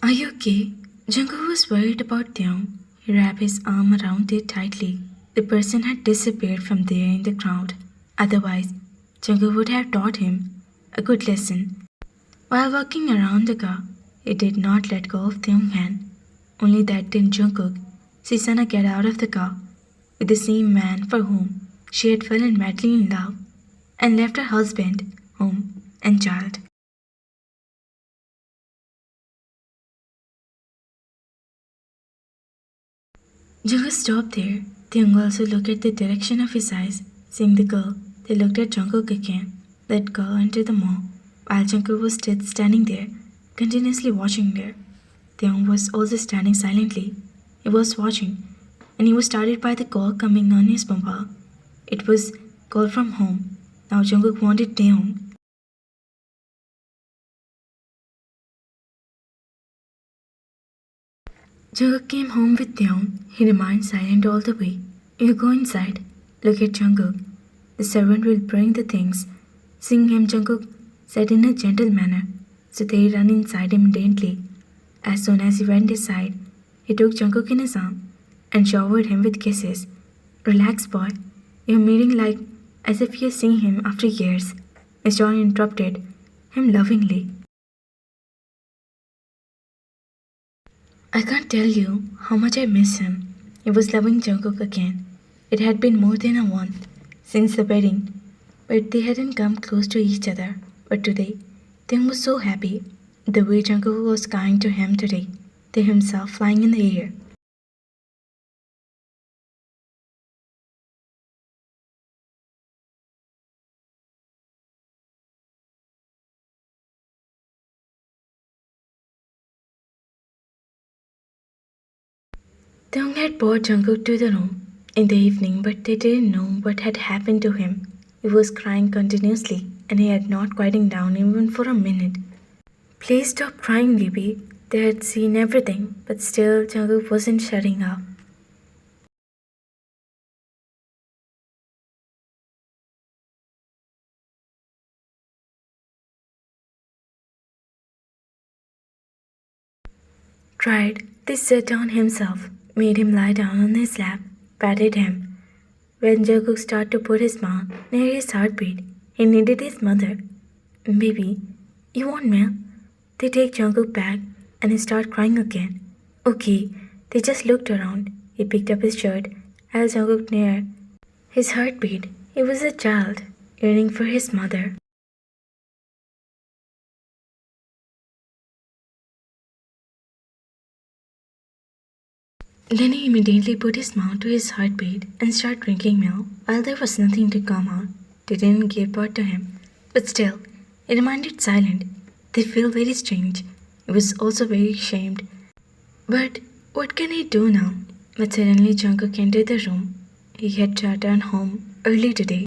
Are you okay? Jungkook was worried about Taehyung. He wrapped his arm around it tightly. The person had disappeared from there in the crowd. Otherwise, Jungkook would have taught him a good lesson. While walking around the car, he did not let go of Taehyung's hand. Only that did Jungkook see Sana get out of the car with the same man for whom she had fallen madly in love and left her husband, home, and child. Jungkook stopped there. Taehyung also looked at the direction of his eyes. Seeing the girl, they looked at Jungkook again. That girl entered the mall, while Jungkook was still standing there, continuously watching her. Taehyung was also standing silently. He was watching, and he was startled by the call coming on his mobile. It was call from home. Now Jungkook wanted Taehyung. Jungkook came home with Taehyung. He remained silent all the way. You go inside. Look at Jungkook. The servant will bring the things. Seeing him, Jungkook said in a gentle manner. So they ran inside immediately. As soon as he went inside, he took Jungkook in his arm and showered him with kisses. Relax, boy. You're meeting like as if you're seeing him after years. Miss John interrupted him lovingly. I can't tell you how much I miss him. He was loving Jungkook again. It had been more than a month since the wedding, but they hadn't come close to each other. But today, Taehyung was so happy. The way Jungkook was kind to him today, they himself flying in the air. Taehyung had brought Jungkook to the room in the evening, but they didn't know what had happened to him. He was crying continuously, and he had not quieting down even for a minute. Please stop crying, baby. They had seen everything, but still Jungkook wasn't shutting up. Tried, they sat down himself, made him lie down on his lap, patted him. When Jungkook started to put his mouth near his heartbeat, he needed his mother. Baby, you want milk? They take Jungkook back and he started crying again. Okay, they just looked around. He picked up his shirt, held Jungkook near his heartbeat. He was a child, yearning for his mother. Then he immediately put his mouth to his heartbeat and started drinking milk. While there was nothing to come out, they didn't give birth to him. But still, he remained silent. They feel very strange. He was also very ashamed. But what can he do now? But suddenly Jungkook entered the room. He had returned home early today.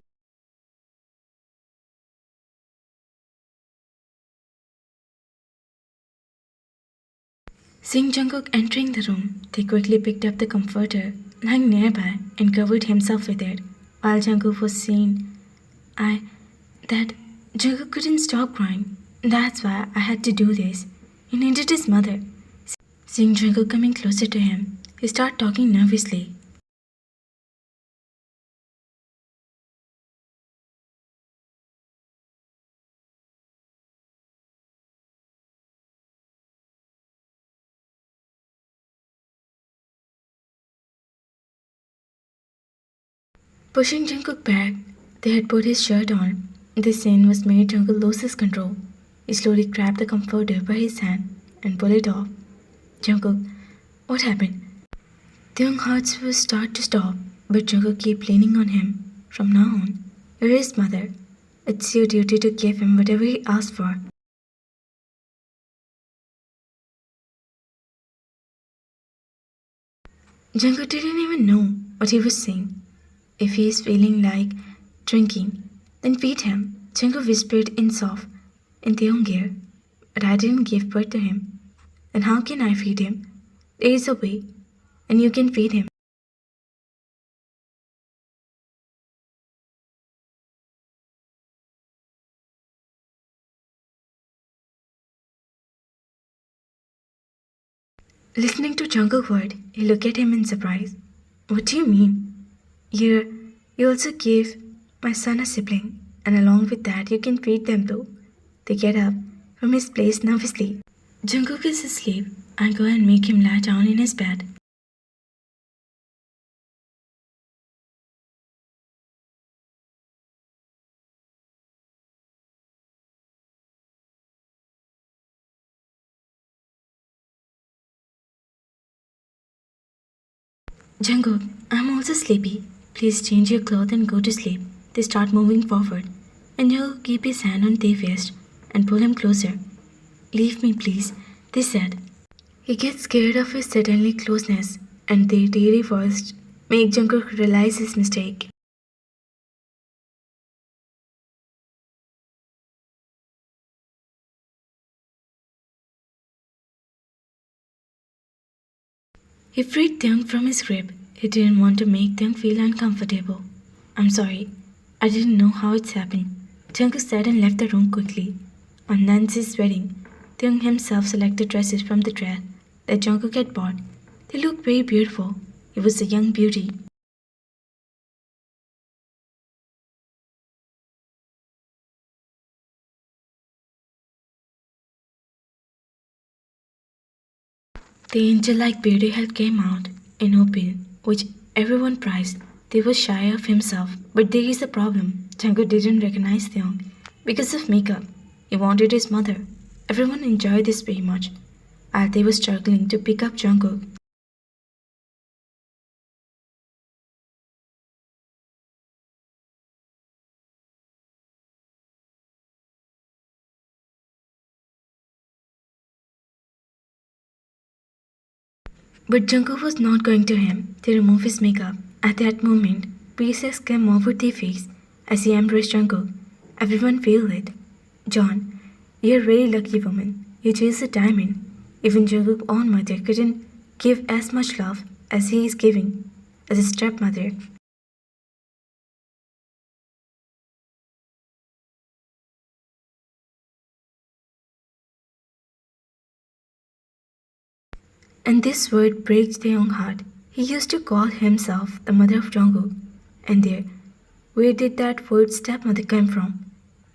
Seeing Jungkook entering the room, they quickly picked up the comforter lying nearby and covered himself with it. While Jungkook was seen, I that Jungkook couldn't stop crying. That's why I had to do this. He needed his mother. Seeing Jungkook coming closer to him, he started talking nervously. Pushing Jungkook back, they had put his shirt on. This scene was made Jungkook lose his control. He slowly grabbed the comforter by his hand and pulled it off. Jungkook, what happened? Taehyung's heart was start to stop, but Jungkook kept leaning on him. From now on, you're his mother. It's your duty to give him whatever he asks for. Jungkook didn't even know what he was saying. If he is feeling like drinking, then feed him. Jungkook whispered in soft, in Taehyung's ear. But I didn't give birth to him. Then how can I feed him? There is a way, and you can feed him. Listening to Jungkook's word, he looked at him in surprise. What do you mean? You also gave my son a sibling, and along with that, you can feed them too. They get up from his place nervously. Jungkook is asleep. I go and make him lie down in his bed. Jungkook, I'm also sleepy. Please change your clothes and go to sleep. They start moving forward, and Jungkook keep his hand on their waist and pull him closer. Leave me, please, they said. He gets scared of his suddenly closeness, and their teary voice make Jungkook realize his mistake. He freed Taehyung from his grip. He didn't want to make Taehyung feel uncomfortable. I'm sorry. I didn't know how it's happened. Jungkook said and left the room quickly. On Nancy's wedding, Taehyung himself selected dresses from the dress that Jungkook had bought. They looked very beautiful. He was a young beauty. The angel-like beauty help came out in open, which everyone prized. They were shy of himself, but there is a problem. Jungkook didn't recognize Taehyung because of makeup. He wanted his mother. Everyone enjoyed this very much. While they were struggling to pick up Jungkook, but Jungkook was not going to him to remove his makeup. At that moment, pieces came over their face as he embraced Jungkook. Everyone felt it. John, you're a very lucky woman. You chose a diamond. Even Jungkook's own mother couldn't give as much love as he is giving as a stepmother. And this word breaks Taehyung's heart. He used to call himself the mother of Jungkook. And there, where did that word stepmother come from?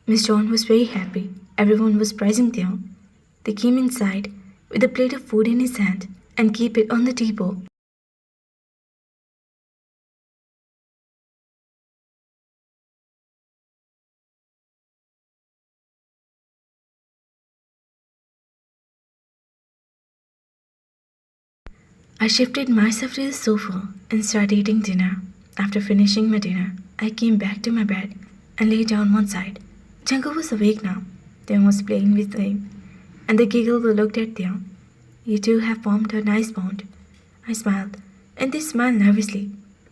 Miss John was very happy. Everyone was praising Taehyung. They came inside with a plate of food in his hand and keep it on the table. I shifted myself to the sofa and started eating dinner. After finishing my dinner, I came back to my bed and lay down one side. Jungkook was awake now. Taehyung was playing with him, and the giggle looked at Taehyung. You two have formed a nice bond. I smiled, and they smiled nervously.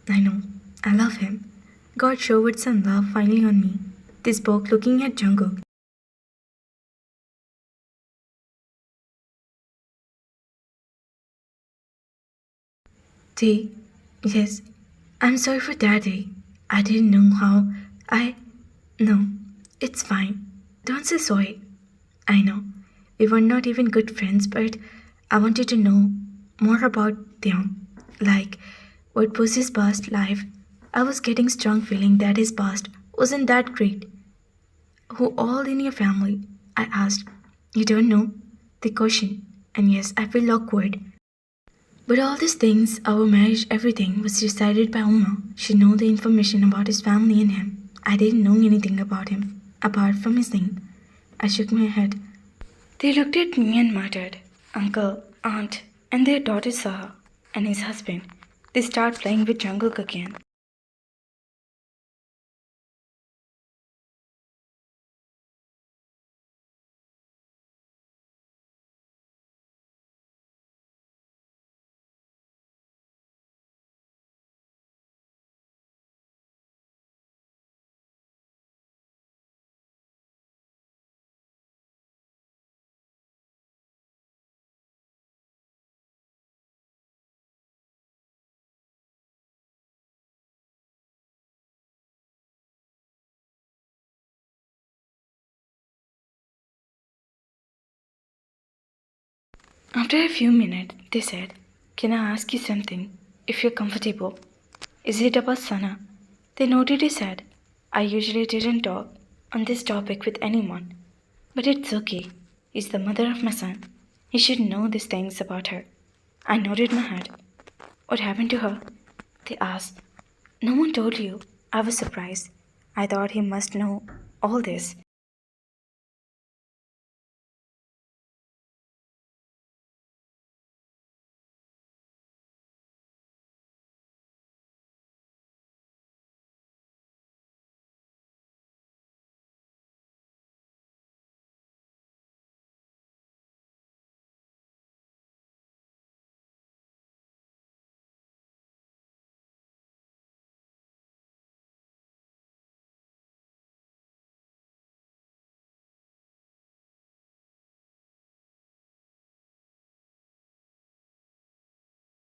I know, I love him. God showered some love finally on me. They spoke looking at Jungkook. Day, yes, I'm sorry for that day. I didn't know how I. No, it's fine. Don't say sorry. I know. We were not even good friends, but I wanted to know more about them. Like, what was his past life? I was getting strong feeling that his past wasn't that great. Who all in your family? I asked. You don't know? They questioned. And yes, I feel awkward. But all these things, our marriage, everything, was decided by Uma. She knew the information about his family and him. I didn't know anything about him, apart from his name. I shook my head. They looked at me and muttered, Uncle, Aunt, and their daughter Saha, and his husband. They start playing with Jungkook again. After a few minutes, they said, "Can I ask you something, if you're comfortable?" "Is it about Sana?" They nodded his head. "I usually didn't talk on this topic with anyone, but it's okay. He's the mother of my son. He should know these things about her." I nodded my head. "What happened to her?" they asked. "No one told you." I was surprised. I thought he must know all this.